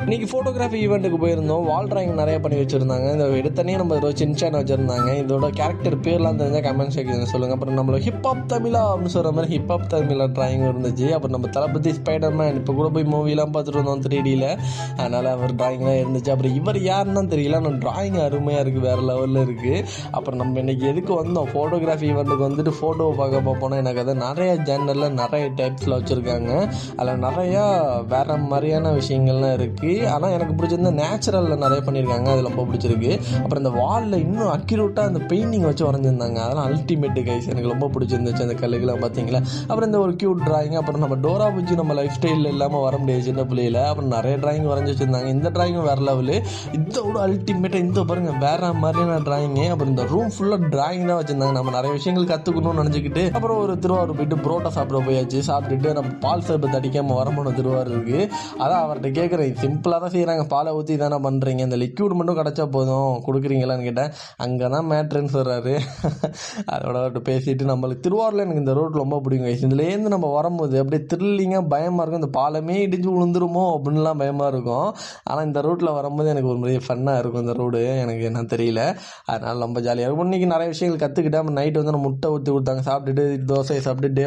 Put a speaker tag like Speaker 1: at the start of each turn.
Speaker 1: இன்றைக்கி ஃபோட்டோகிராஃபி ஈவெண்ட்டுக்கு போயிருந்தோம். வால் ட்ராயிங் நிறைய பண்ணி வச்சுருந்தாங்க. இந்த எடுத்தனே நம்ம சின்சான் வச்சுருந்தாங்க. இதோட கேரக்டர் பேர்லாம் தெரிஞ்சால் கமெண்ட் செக்ஷன் சொல்லுங்கள். அப்புறம் நம்மள ஹிப்ஹாப் தமிழா அப்படின்னு சொல்கிற மாதிரி ஹிப்ஹாப் தமிழா ட்ராயிங் இருந்துச்சு. அப்புறம் நம்ம தளபதி ஸ்பைடர்மேன் இப்போ கூட போய் மூவிலாம் பார்த்துட்டு வந்தோம் 3Dயில். அதனால் அவர் ட்ராயிங்லாம் இருந்துச்சு. அப்புறம் இவர் யாருன்னு தான் தெரியல, ஆனால் ட்ராயிங் அருமையாக இருக்குது, வேறு லெவலில் இருக்குது. அப்புறம் நம்ம இன்றைக்கி எதுக்கு வந்தோம், ஃபோட்டோகிராஃபி ஈவெண்ட்டுக்கு வந்துட்டு ஃபோட்டோவை பார்க்க போனால் எனக்கு அதை நிறைய ஜேர்னலில் நிறைய டைப்ஸில் வச்சுருக்காங்க. அதில் நிறையா வேறு மாதிரியான விஷயங்கள்லாம் இருக்குது. ஆனால் எனக்கு பிடிச்சிருந்த நேச்சுரலில் நிறைய பண்ணியிருக்காங்க, அது ரொம்ப பிடிச்சிருக்கு. அப்புறம் இந்த வாலில் இன்னும் அக்யூரேட்டாக அந்த பெயிண்டிங் வச்சு வரைஞ்சிருந்தாங்க, அதெல்லாம் அல்டிமேட்டு கைஸ், எனக்கு ரொம்ப பிடிச்சிருந்துச்சு அந்த கல்லுக்கெல்லாம் பார்த்தீங்களா. அப்புறம் இந்த ஒரு க்யூட் ட்ராயிங், அப்புறம் நம்ம டோரா புஜ்ஜி நம்ம லைஃப் ஸ்டைலில் இல்லாமல் வர முடியாது சின்ன பிள்ளையில். அப்புறம் நிறைய ட்ராயிங் வரைஞ்சி வச்சுருந்தாங்க. இந்த ட்ராயிங்கும் வேறு லெவலு, இதோட அல்டிமேட்டாக இந்த பாருங்கள் வேறு மாதிரியான ட்ராயிங்கு. அப்புறம் இந்த ரூம் ஃபுல்லாக ட்ராயிங் தான் வச்சுருந்தாங்க. நம்ம நிறைய விஷயங்கள் கற்றுக்கணும்னு நினச்சிக்கிட்டு அப்புறம் ஒரு திருவாரூர் போயிட்டு புரோட்டா சாப்பிட போயாச்சு. சாப்பிட்டுட்டு நம்ம பால் சர்பத்து அடிக்காமல் வரணும் திருவாரூருக்கு. அதான் அவர்கிட்ட கேட்குறேன், சிம்பிளாக தான் செய்கிறாங்க, பாலை ஊற்றி தானே பண்ணுறீங்க, இந்த லிக்யூட் மட்டும் கிடச்சா போதும் கொடுக்குறீங்களான்னு கேட்டேன். அங்கே தான் மேட்ருன்னு சொல்கிறாரு. அதோட அவர்கிட்ட பேசிட்டு நம்மளுக்கு திருவாரூரில் எனக்கு இந்த ரோட் ரொம்ப பிடிக்கும். இதுலேருந்து நம்ம வரும்போது அப்படியே த்ரில்லிங்காக பயமாக இருக்கும், இந்த பாலமே இடிஞ்சு விழுந்துருமோ அப்படின்லாம் பயமாக இருக்கும். ஆனால் இந்த ரோட்டில் வரும்போது எனக்கு ஒரு மாதிரி ஃபன்னாக இருக்கும் இந்த ரோடு, எனக்கு என்ன தெரியல, அதனால் ரொம்ப ஜாலியாக இருக்கும். இன்றைக்கி நிறைய விஷயங்கள் கற்றுக்கிட்டேன். நைட்டு வந்து நம்ம முட்டை ஊற்றி கொடுத்தாங்க, சாப்பிட்டுட்டு தோசையை சாப்பிட்டுட்டு